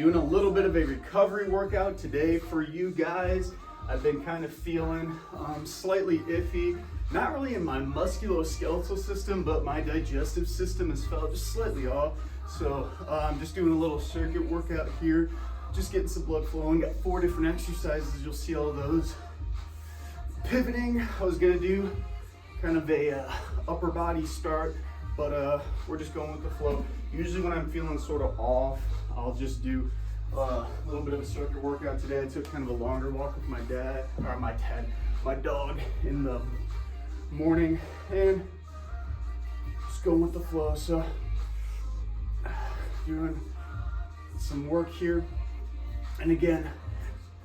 Doing a little bit of a recovery workout today for you guys. I've been kind of feeling slightly iffy, not really in my musculoskeletal system, but my digestive system has felt just slightly off. So I'm just doing a little circuit workout here, just getting some blood flowing. Got 4 different exercises, you'll see all those. Pivoting, I was gonna do kind of a upper body start, but we're just going with the flow. Usually when I'm feeling sort of off, I'll just do a little bit of a circuit workout. Today I took kind of a longer walk with my dog in the morning, and just going with the flow. So doing some work here. And again,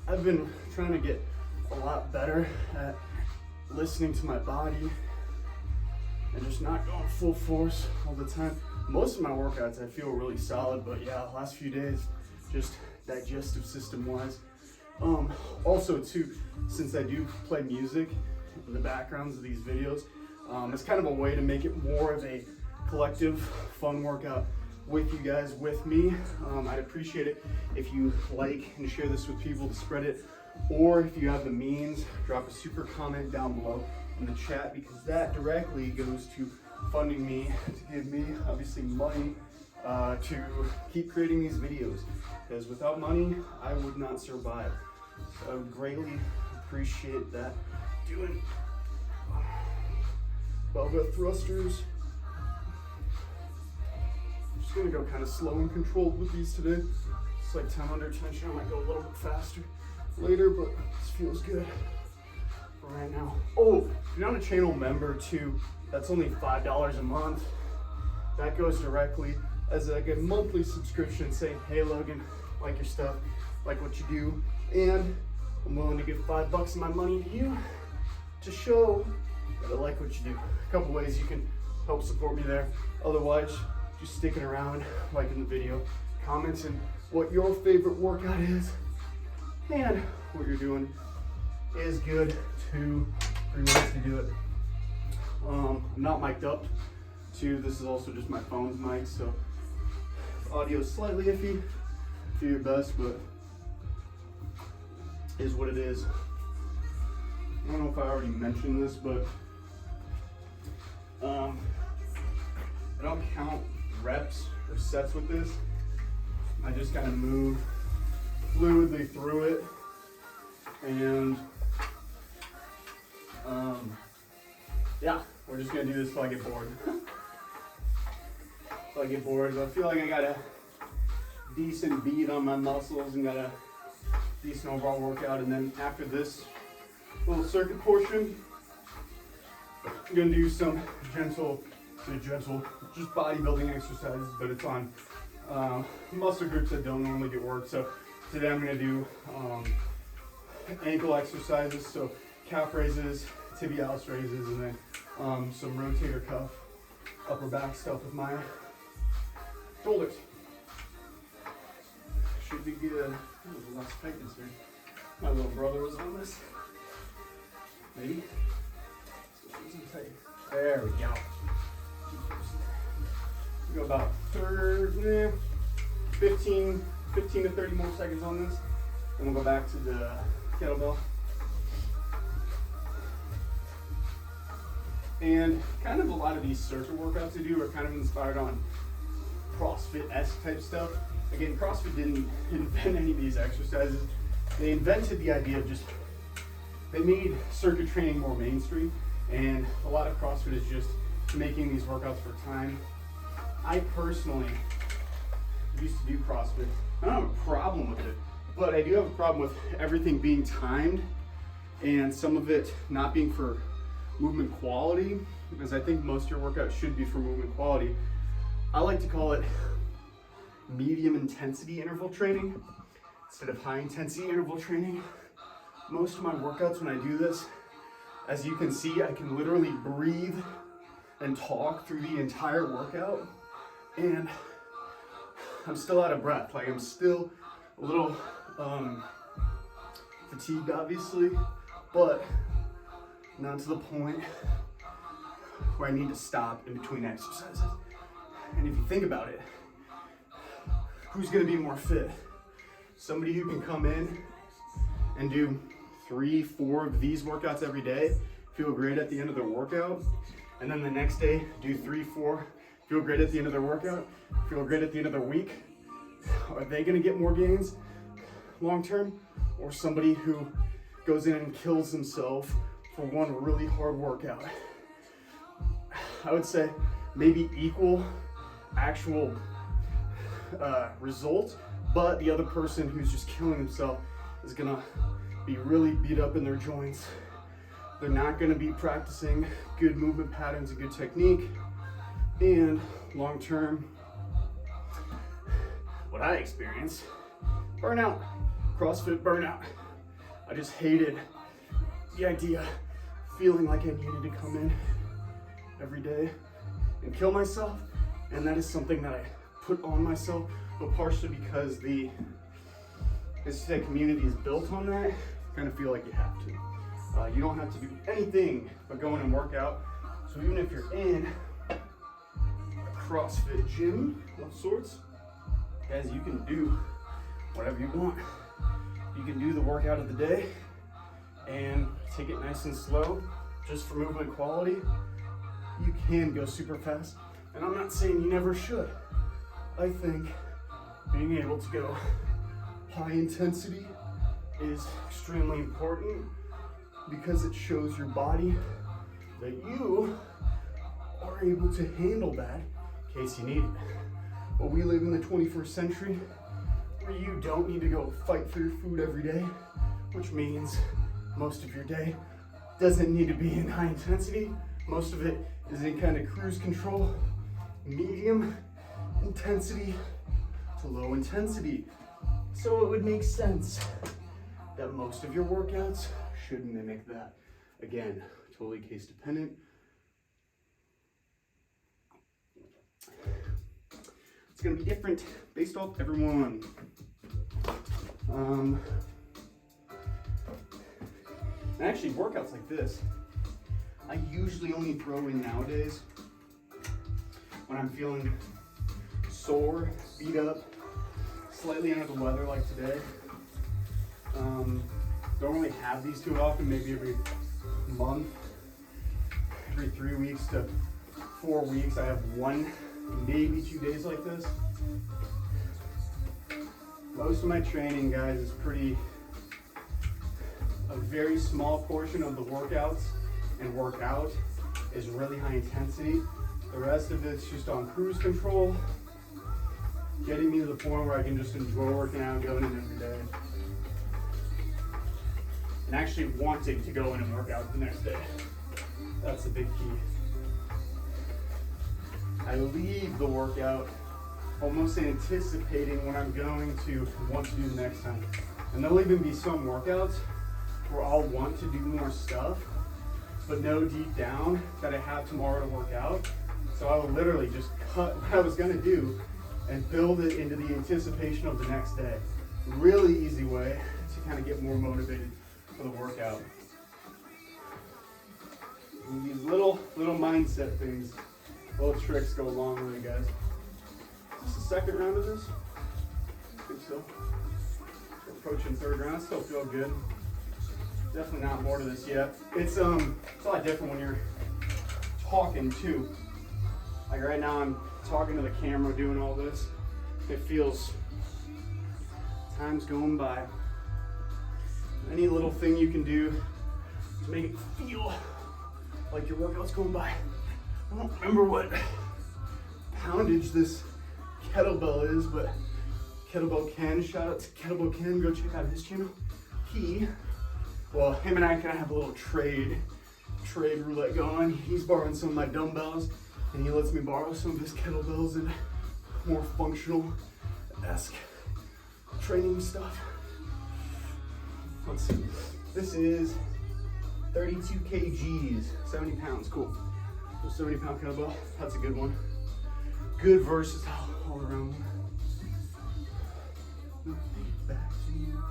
I've been trying to get a lot better at listening to my body and just not going full force all the time. Most of my workouts I feel really solid, but yeah, last few days, just digestive system wise. Also too, since I do play music in the backgrounds of these videos, it's kind of a way to make it more of a collective fun workout with you guys, with me. I'd appreciate it if you like and share this with people to spread it, or if you have the means, drop a super comment down below in the chat, because that directly goes to funding me, to give me obviously money to keep creating these videos, because without money I would not survive. So I would greatly appreciate that. Doing barbell thrusters. I'm just gonna go kind of slow and controlled with these today. It's like 10 under tension. I might go a little bit faster later, but this feels good for right now. Oh, if you're not a channel member too, that's only $5 a month. That goes directly as like a monthly subscription saying, hey Logan, like your stuff, like what you do, and I'm willing to give $5 of my money to you to show that I like what you do. A couple ways you can help support me there. Otherwise, just sticking around, liking the video, commenting what your favorite workout is, and what you're doing is good too. 3 ways to do it. I'm not mic'd up too. This is also just my phone's mic, so audio is slightly iffy. Do your best, but is what it is. I don't know if I already mentioned this, but I don't count reps or sets with this. I just kind of move fluidly through it, and yeah, we're just gonna do this till I get bored. Till I get bored. But I feel like I got a decent beat on my muscles and got a decent overall workout. And then after this little circuit portion, I'm gonna do some gentle, just bodybuilding exercises, but it's on muscle groups that don't normally get worked. So today I'm gonna do ankle exercises, so calf raises, tibialis raises, and then some rotator cuff, upper back stuff with my shoulders. Should be good. There's less tightness here. My little brother was on this. Maybe. There we go. We go about 15 to 30 more seconds on this, and we'll go back to the kettlebell. And kind of a lot of these circuit workouts I do are kind of inspired on CrossFit-esque type stuff. Again, CrossFit didn't invent any of these exercises. They invented the idea of they made circuit training more mainstream, and a lot of CrossFit is just making these workouts for time. I personally used to do CrossFit. I don't have a problem with it, but I do have a problem with everything being timed and some of it not being for movement quality, because I think most of your workouts should be for movement quality. I like to call it medium intensity interval training instead of high intensity interval training. Most of my workouts when I do this, as you can see, I can literally breathe and talk through the entire workout, and I'm still out of breath. Like, I'm still a little fatigued, obviously, but not to the point where I need to stop in between exercises. And if you think about it, who's gonna be more fit? Somebody who can come in and do 3, 4 of these workouts every day, feel great at the end of their workout, and then the next day do 3, 4, feel great at the end of their workout, feel great at the end of their week. Are they gonna get more gains long term, or somebody who goes in and kills himself for one really hard workout? I would say maybe equal actual result, but the other person who's just killing himself is gonna be really beat up in their joints. They're not gonna be practicing good movement patterns and good technique, and long term, what I experienced, burnout, CrossFit burnout. I just hated the idea, feeling like I needed to come in every day and kill myself, and that is something that I put on myself, but partially because the community is built on that. I kind of feel like you have to. You don't have to do anything but go in and work out. So even if you're in a CrossFit gym of sorts, guys, you can do whatever you want. You can do the workout of the day and take it nice and slow, just for movement quality. You can go super fast, and I'm not saying you never should. I think being able to go high intensity is extremely important because it shows your body that you are able to handle that in case you need it. But we live in the 21st century where you don't need to go fight for your food every day, which means most of your day doesn't need to be in high intensity. Most of it is in kind of cruise control, medium intensity to low intensity. So it would make sense that most of your workouts should mimic that. Again, totally case dependent. It's gonna be different based off everyone. And actually, workouts like this, I usually only throw in nowadays when I'm feeling sore, beat up, slightly under the weather like today. Don't really have these too often, maybe every month, every 3 weeks to 4 weeks. I have 1, maybe 2 days like this. Most of my training, guys, is a very small portion of the workouts and workout is really high intensity. The rest of it's just on cruise control, getting me to the point where I can just enjoy working out, going in every day, and actually wanting to go in and work out the next day. That's the big key. I leave the workout almost anticipating what I'm going to want to do the next time. And there'll even be some workouts where I'll want to do more stuff, but know deep down that I have tomorrow to work out. So I will literally just cut what I was gonna do and build it into the anticipation of the next day. Really easy way to kind of get more motivated for the workout. And these little mindset things, little tricks go a long way, guys. Is this the second round of this? I think so. We're approaching third round, still feel good. Definitely not more to this yet. It's a lot different when you're talking too. Like right now I'm talking to the camera doing all this. It feels, time's going by. Any little thing you can do to make it feel like your workout's going by. I don't remember what poundage this kettlebell is, but Kettlebell Ken, shout out to Kettlebell Ken, go check out his channel. Him and I kind of have a little trade roulette going. He's borrowing some of my dumbbells, and he lets me borrow some of his kettlebells and more functional-esque training stuff. Let's see. This is 32 kgs, 70 pounds. Cool. So 70-pound kettlebell. That's a good one. Good versatile all around one. Back to you.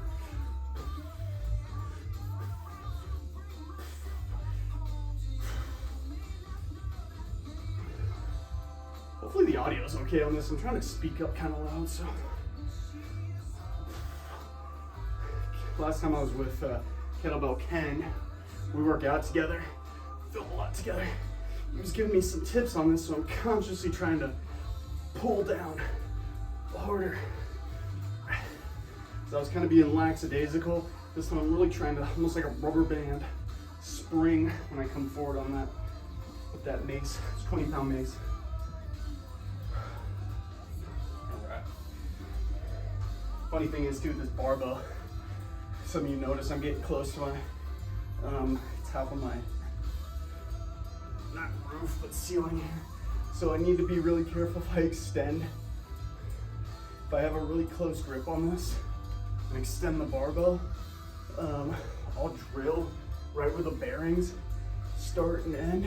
Hopefully the audio is okay on this. I'm trying to speak up kind of loud, so. last time I was with Kettlebell Ken, we work out together, film a lot together. He was giving me some tips on this, so I'm consciously trying to pull down harder. So I was kind of being lackadaisical. This time I'm really trying to, almost like a rubber band, spring when I come forward on that, with that mace. It's 20-pound mace. All right. Funny thing is too, with this barbell, some of you notice I'm getting close to my top of my, not roof, but ceiling here. So I need to be really careful if I extend. If I have a really close grip on this and extend the barbell, I'll drill right where the bearings start and end,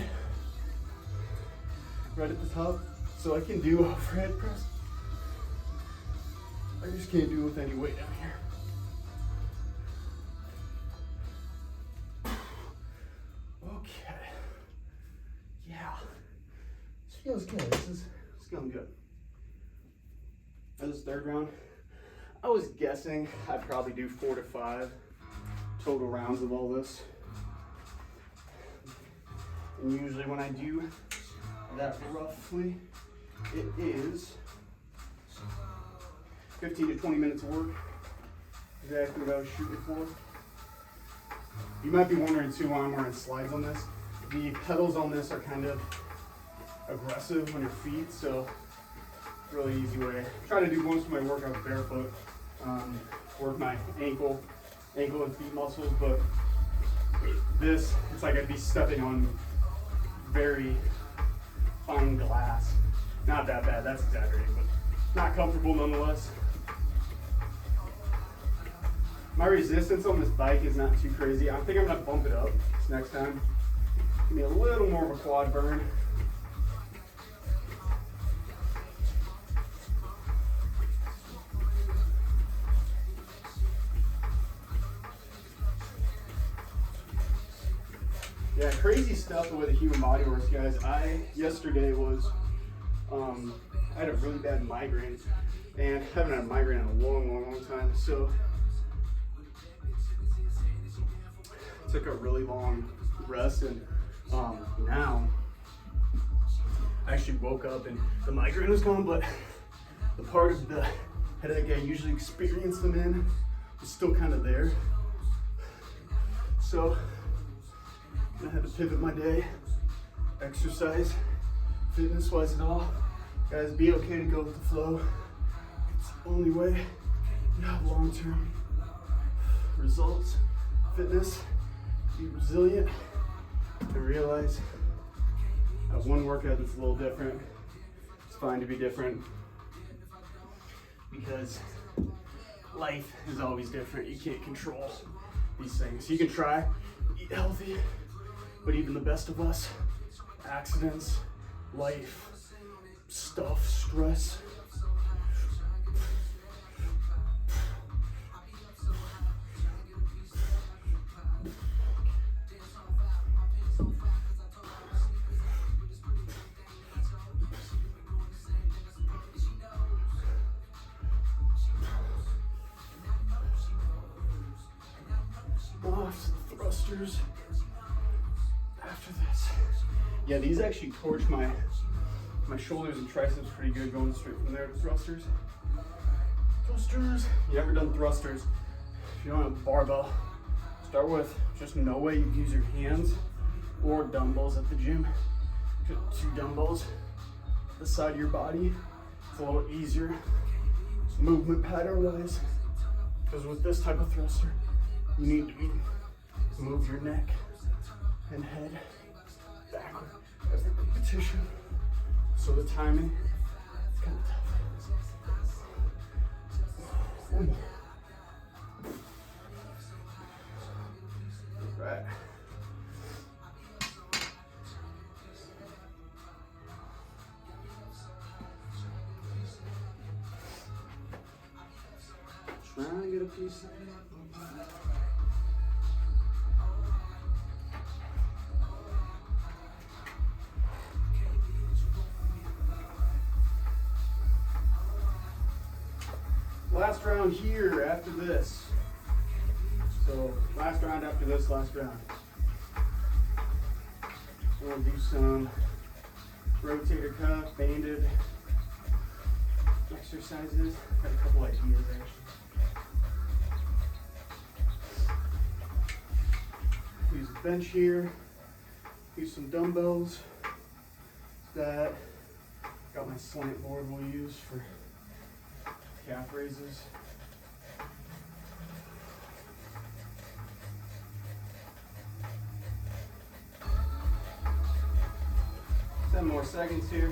right at the top. So I can do overhead press. I just can't do it with any weight down here. Okay. Yeah. This feels good. This is going good. This third round, I was guessing I'd probably do 4 to 5 total rounds of all this. And usually when I do that roughly, it is 15 to 20 minutes of work. Exactly what I was shooting for. You might be wondering too why I'm wearing slides on this. The pedals on this are kind of aggressive on your feet, so really easy way. I try to do most of my workouts barefoot, work my ankle and feet muscles, but this, it's like I'd be stepping on very fine glass. Not that bad, that's exaggerating, but not comfortable nonetheless. My resistance on this bike is not too crazy. I think I'm gonna bump it up this next time. Give me a little more of a quad burn. Yeah, crazy stuff the way the human body works, guys. Yesterday was, I had a really bad migraine, and I haven't had a migraine in a long time, so I took a really long rest, and now I actually woke up and the migraine was gone, but the part of the headache I usually experience them in was still kind of there. So I had to pivot my day, exercise, fitness-wise and all. Guys, be okay to go with the flow. It's the only way you have long-term results. Fitness, be resilient, and realize that one workout that's a little different. It's fine to be different because life is always different. You can't control these things. You can try, eat healthy, but even the best of us, accidents, life, stuff, stress. Off to the thrusters. After this, yeah, these actually torch my shoulders and triceps pretty good going straight from there to thrusters. You ever done thrusters? If you don't have a barbell, start with just no way you use your hands or dumbbells at the gym. Just 2 dumbbells the side of your body. It's a little easier movement pattern wise, because with this type of thruster, you need to move your neck and head backward every repetition. So the timing is kind of tough. One more. Right. Trying to get a piece of it. Last round here after this. So last round after this, last round. We're gonna do some rotator cuff, banded exercises. Got a couple ideas actually. Use a bench here. Use some dumbbells. That got my Slantboard we'll use for calf raises. 10 more seconds here.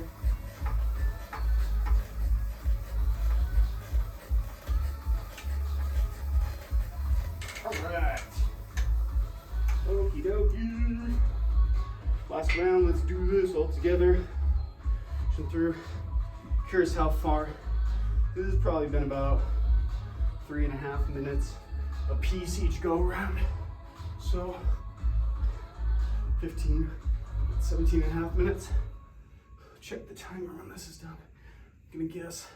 All right. Okie dokie. Last round, let's do this all together. Pushing through. Curious how far. This has probably been about 3.5 minutes a piece each go around. So 17.5 minutes. Check the timer when this is done. I'm gonna guess.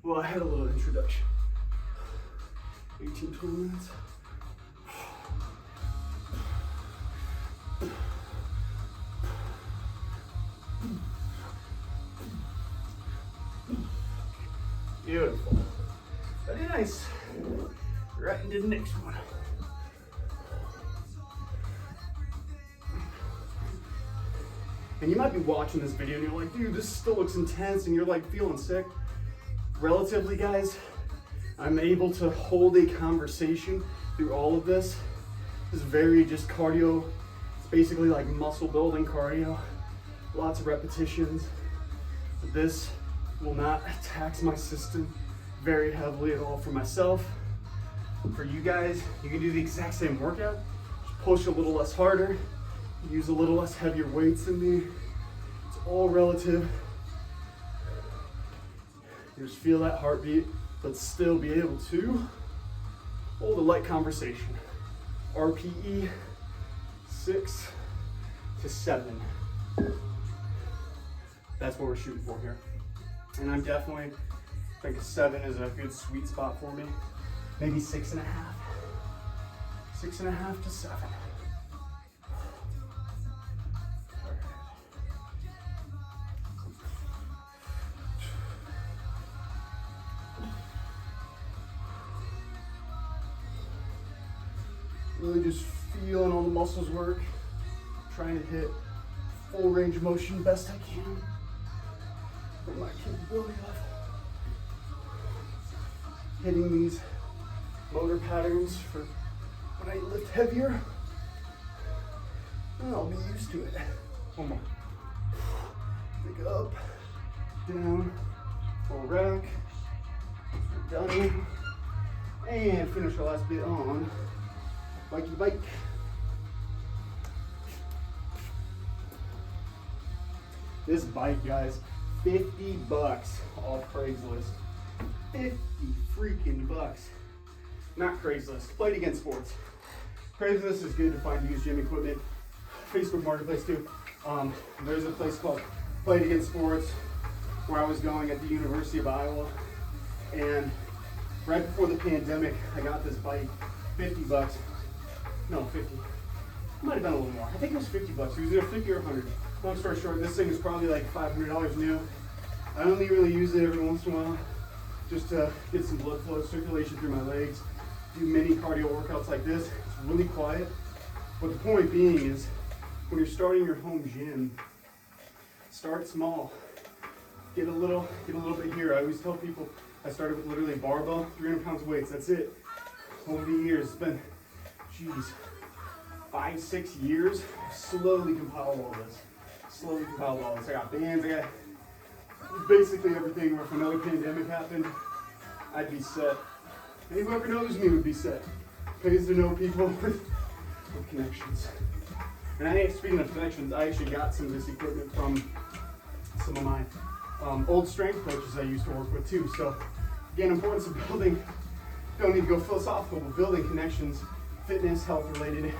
Well, I had a little introduction. 18, 20 minutes. Beautiful. Very nice. Right into the next one. And you might be watching this video and you're like, dude, this still looks intense, and you're like feeling sick. Relatively, guys, I'm able to hold a conversation through all of this. This is very just cardio. It's basically like muscle building cardio. Lots of repetitions. But this will not tax my system very heavily at all. For myself, for you guys, you can do the exact same workout. Just push a little less harder. Use a little less heavier weights than me. It's all relative. You just feel that heartbeat, but still be able to hold a light conversation. RPE 6 to 7. That's what we're shooting for here. And I'm definitely, I think a 7 is a good sweet spot for me. Maybe 6.5. 6.5 to 7. Really just feeling all the muscles work, trying to hit full range of motion best I can for my capability level. Hitting these motor patterns for when I lift heavier, and I'll be used to it. One more. Pick up, down, full rack, done, and finish our last bit on bikey bike. This bike, guys, $50 off Craigslist. 50 freaking bucks. Not Craigslist, Played Against Sports. Craigslist is good to find used gym equipment. Facebook Marketplace too. There's a place called Played Against Sports where I was going at the University of Iowa. And right before the pandemic, I got this bike, $50. No, 50. Might have been a little more. I think it was $50. It was either 50 or 100. Long story short, this thing is probably like $500 new. I only really use it every once in a while just to get some blood flow, circulation through my legs, do mini cardio workouts like this. It's really quiet. But the point being is, when you're starting your home gym, start small. Get a little bit here. I always tell people I started with literally barbell, 300 pounds of weights. That's it. Over the years, it's been 5-6 years, slowly compiled all this. I got bands, I got basically everything where if another pandemic happened, I'd be set. And whoever knows me would be set. Pays to know people with connections. And speaking of connections, I actually got some of this equipment from some of my old strength coaches I used to work with too. So again, importance of building, don't need to go philosophical, but building connections, fitness, health related.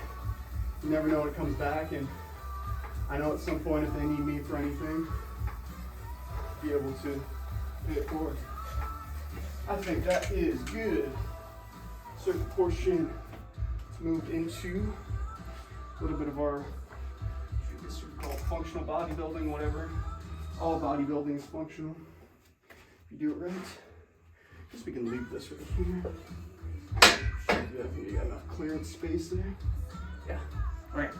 You never know when it comes back, and I know at some point if they need me for anything, be able to pay it forward. I think that is good. Circuit portion moved into a little bit of our, I guess you would call it functional bodybuilding, whatever. All bodybuilding is functional. If you do it right. I guess we can leave this right here. I think you got enough clearance space there. Yeah. All right.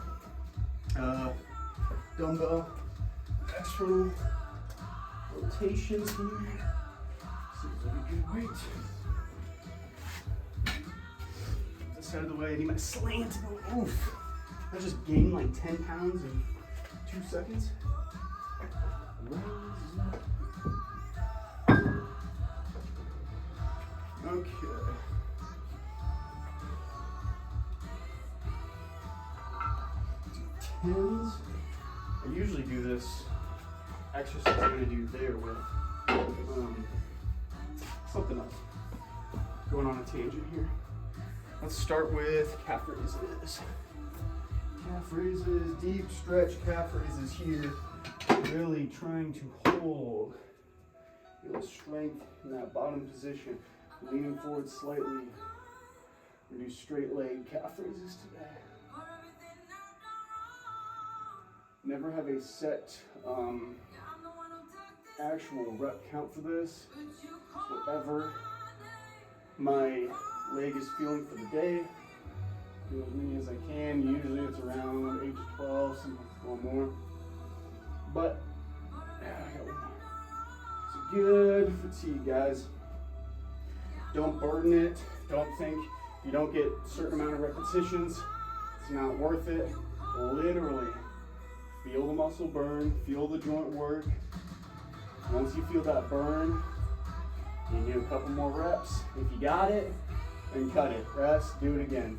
Dumbbell external rotations here. Seems like a good weight. This out of the way. I need my slant. Oof. I just gained like 10 pounds in 2 seconds. Okay. Tens. I usually do this exercise I'm going to do there with something else. Going on a tangent here. Let's start with calf raises. Calf raises, deep stretch calf raises here. Really trying to hold. Feel strength in that bottom position. Leaning forward slightly. We're gonna do straight leg calf raises today. Never have a set actual rep count for this. Whatever my leg is feeling for the day, do as many as I can. Usually it's around 8 to 12, sometimes a little more. But I got one more. It's good fatigue, guys. Don't burden it. Don't think you don't get a certain amount of repetitions, it's not worth it. Literally, feel the muscle burn, feel the joint work. Once you feel that burn, you do a couple more reps. If you got it, then cut it. Rest, do it again.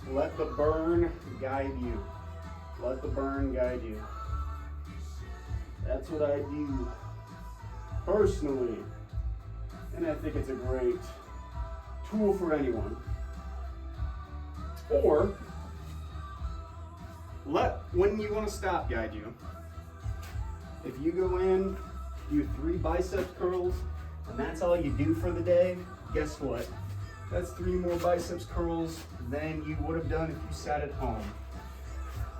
Let the burn guide you. Let the burn guide you. That's what I do personally. And I think it's a great tool for anyone. Or let when you want to stop guide you. If you go in, do 3 bicep curls, and that's all you do for the day, guess what? That's 3 more biceps curls than you would have done if you sat at home.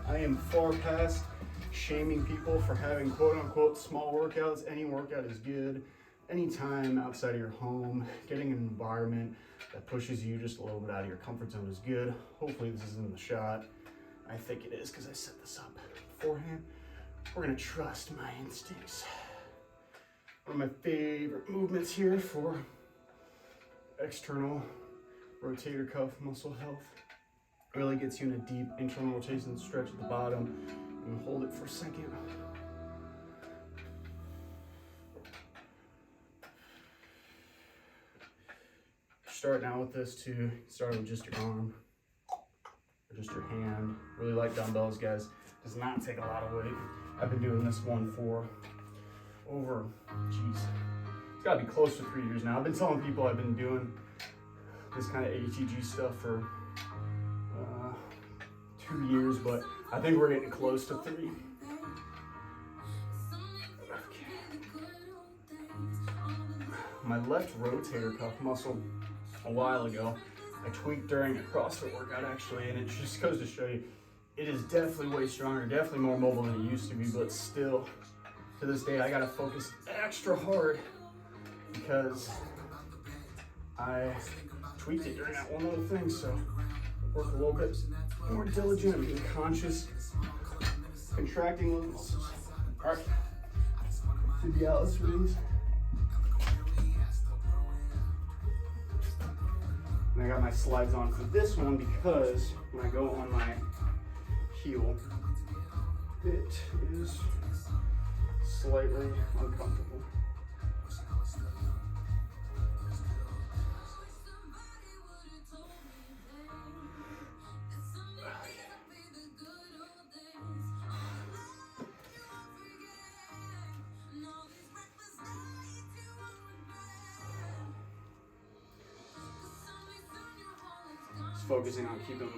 I am far past shaming people for having quote unquote small workouts. Any workout is good. Anytime outside of your home, getting an environment that pushes you just a little bit out of your comfort zone is good. Hopefully this is in the shot. I think it is because I set this up beforehand. We're gonna trust my instincts. One of my favorite movements here for external rotator cuff muscle health. Really gets you in a deep internal rotation stretch at the bottom. And hold it for a second. Start now with this too. Start with just your arm or just your hand. Really like dumbbells, guys. Does not take a lot of weight. I've been doing this one for over, it's gotta be close to 3 years now. I've been telling people I've been doing this kind of ATG stuff for 2 years, but I think we're getting close to 3. My left rotator cuff muscle a while ago, I tweaked during a CrossFit workout actually, and it just goes to show you, it is definitely way stronger, definitely more mobile than it used to be, but still, to this day, I gotta focus extra hard because I tweaked it during that one little thing, so work a little bit more diligent, being conscious, contracting little muscles. All right, tibialis for these. And I got my slides on for this one because when I go on my heel, it is slightly uncomfortable. Focusing on keeping,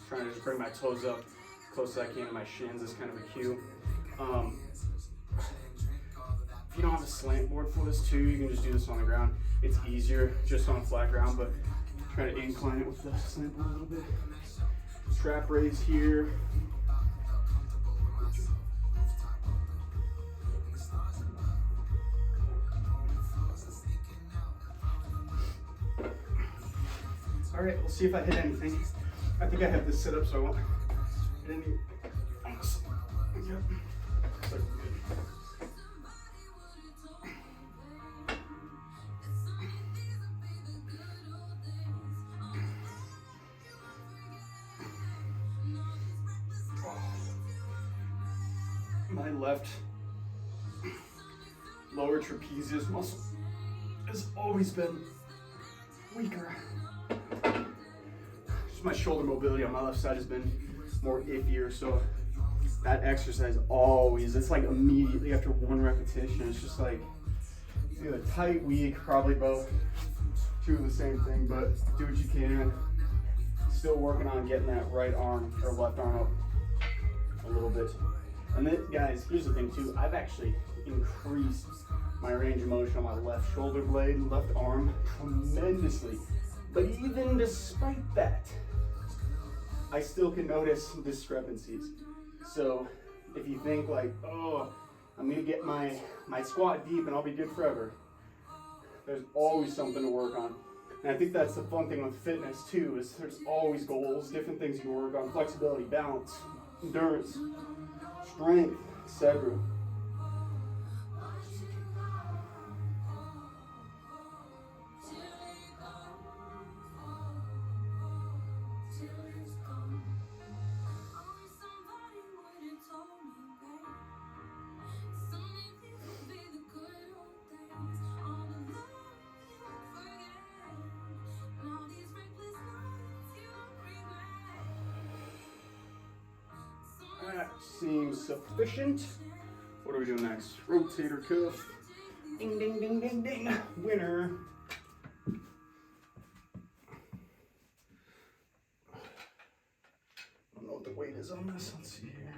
trying to just bring my toes up close as I can to my shins is kind of a cue. If you don't have a slant board for this too, you can just do this on the ground. It's easier just on a flat ground, but Try to incline it with the slant board a little bit. Trap raise here. All right, we'll see if I hit anything. I think I have this set up so I won't hit any. Yep. Good. My left lower trapezius muscle has always been weaker. Just my shoulder mobility on my left side has been more iffier, so that exercise always, it's like immediately after one repetition, it's just like either tight, weak, probably both, two of the same thing, but do what you can. Still working on getting that right arm or left arm up a little bit. And then, guys, here's the thing too, I've actually increased my range of motion on my left shoulder blade and left arm tremendously. But even despite that, I still can notice discrepancies. So if you think like, oh, I'm gonna get my squat deep and I'll be good forever, there's always something to work on. And I think that's the fun thing with fitness too, is there's always goals, different things you can work on, flexibility, balance, endurance, strength, etc. That seems sufficient. What are we doing next? Rotator cuff. Ding, ding, ding, ding, ding. Winner. I don't know what the weight is on this. Let's see here.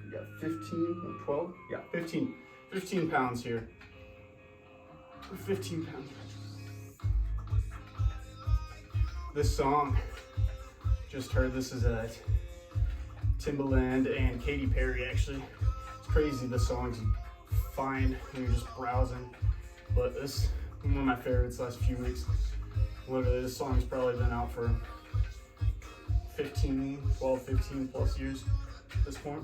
We got 15 or 12? Yeah, 15 pounds here. 15 pounds. This song, just heard this is a Timbaland and Katy Perry actually. It's crazy, the songs you find when you're just browsing. But this is one of my favorites last few weeks. Literally, this song's probably been out for 12, 15 plus years at this point.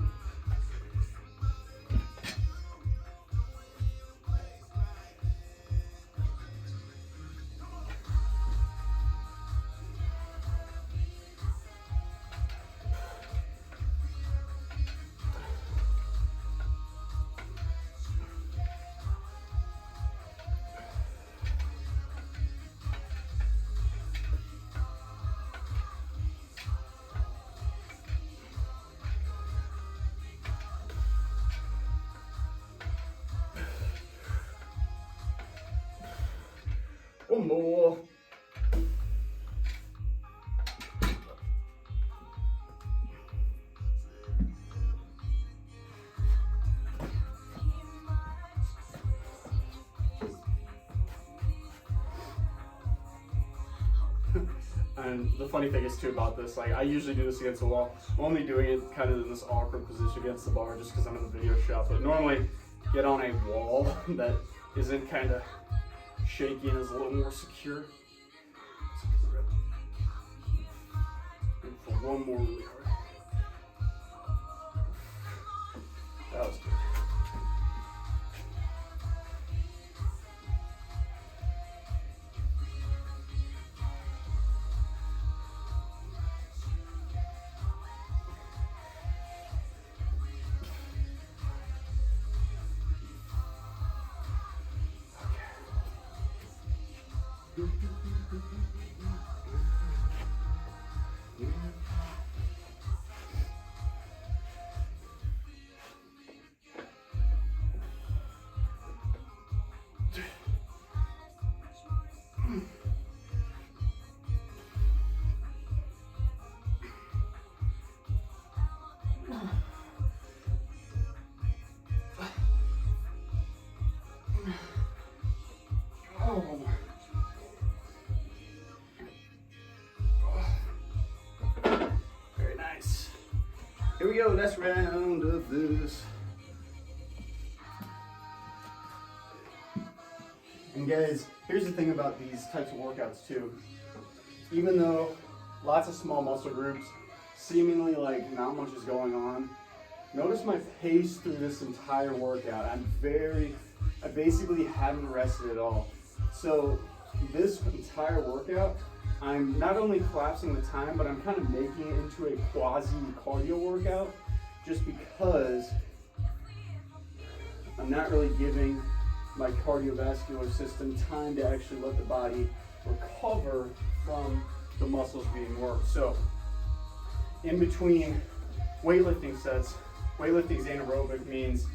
One more. And the funny thing is too about this, like I usually do this against the wall. I'm only doing it kind of in this awkward position against the bar just because I'm in the video shop. But normally get on a wall that isn't kind of shaky and is a little more secure. And for one more really hard. That was good. we go, last round of this. And guys, here's the thing about these types of workouts too. Even though lots of small muscle groups, seemingly like not much is going on, notice my pace through this entire workout. I basically haven't rested at all. So this entire workout, I'm not only collapsing the time, but I'm kind of making it into a quasi cardio workout just because I'm not really giving my cardiovascular system time to actually let the body recover from the muscles being worked. So in between weightlifting sets, weightlifting is anaerobic, means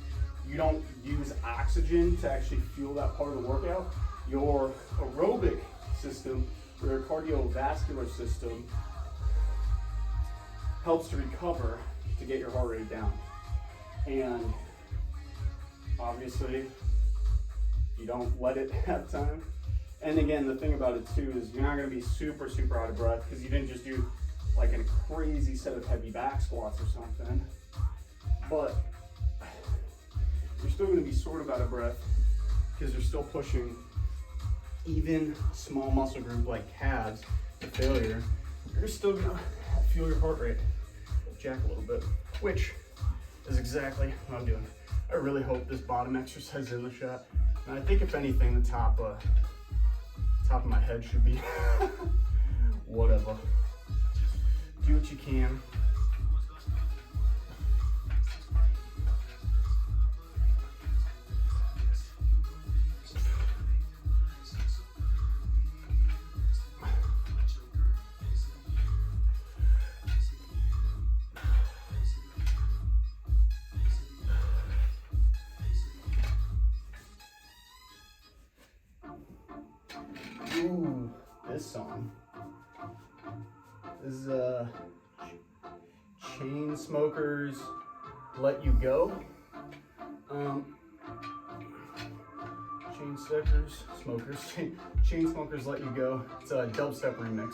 you don't use oxygen to actually fuel that part of the workout. Your aerobic system, or your cardiovascular system, helps to recover to get your heart rate down. And obviously, you don't let it have time. And again, the thing about it too is you're not gonna be super out of breath because you didn't just do like a crazy set of heavy back squats or something. But you're still gonna be sort of out of breath because you're still pushing even small muscle group like calves to failure. You're still gonna feel your heart rate jack a little bit, which is exactly what I'm doing. I really hope this bottom exercise is in the shot. And I think if anything, the top of my head should be whatever. Do what you can. Ooh, this song. This is Chainsmokers Let You Go. Chainsmokers Let You Go. It's a dubstep remix.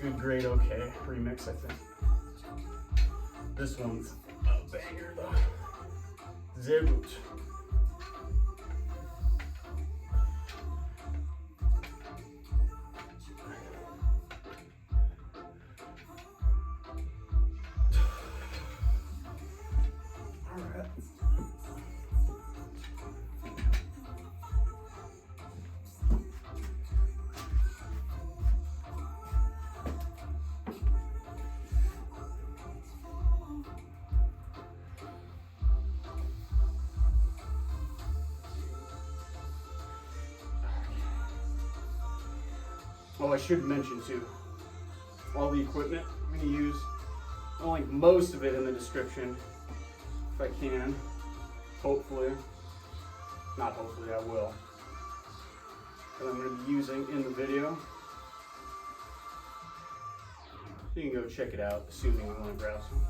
Good, great, okay remix, I think. This one's a banger though. Sehr gut. Oh, I should mention too, all the equipment I'm going to use, I'll link most of it in the description if I can, hopefully, not hopefully, I will, that I'm going to be using in the video. You can go check it out, assuming you want to grab some.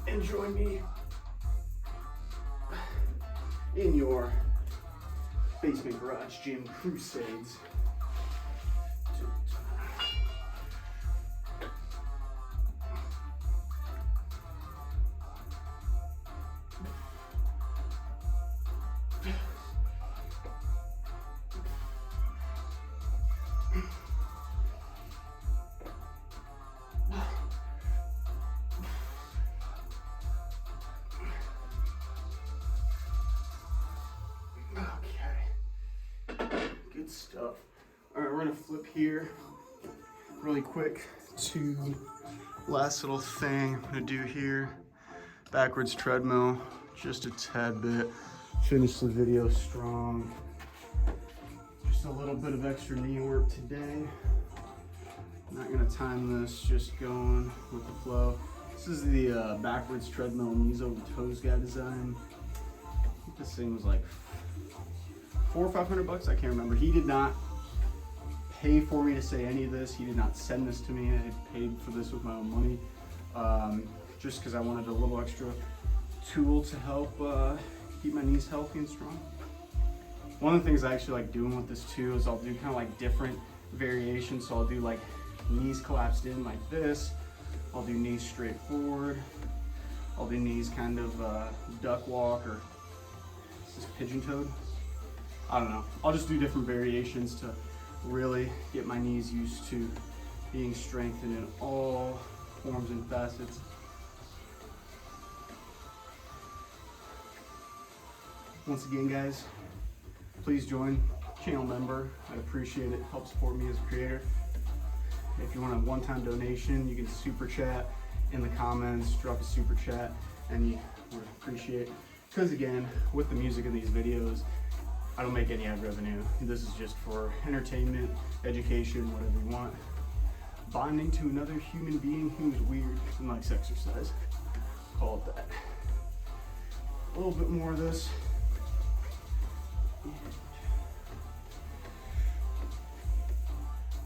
And join me in your basement garage gym crusades. Stuff. All right, we're gonna flip here really quick to last little thing I'm gonna do here. Backwards treadmill, just a tad bit. Finish the video strong. Just a little bit of extra knee work today. Not gonna time this, just going with the flow. This is the backwards treadmill knees over toes guy design. I think this thing was like $400 or $500, I can't remember. He did not pay for me to say any of this. He did not send this to me. I paid for this with my own money, just because I wanted a little extra tool to help keep my knees healthy and strong. One of the things I actually like doing with this too is I'll do kind of like different variations. So I'll do like knees collapsed in like this. I'll do knees straight forward. I'll do knees kind of duck walk, or is this pigeon toed? I don't know. I'll just do different variations to really get my knees used to being strengthened in all forms and facets. Once again, guys, please join, channel member. I'd appreciate it. Help support me as a creator. If you want a one-time donation, you can super chat in the comments, drop a super chat, and you would appreciate. Because again, with the music in these videos, I don't make any ad revenue. This is just for entertainment, education, whatever you want. Bonding to another human being who's weird and likes exercise. Call it that. A little bit more of this.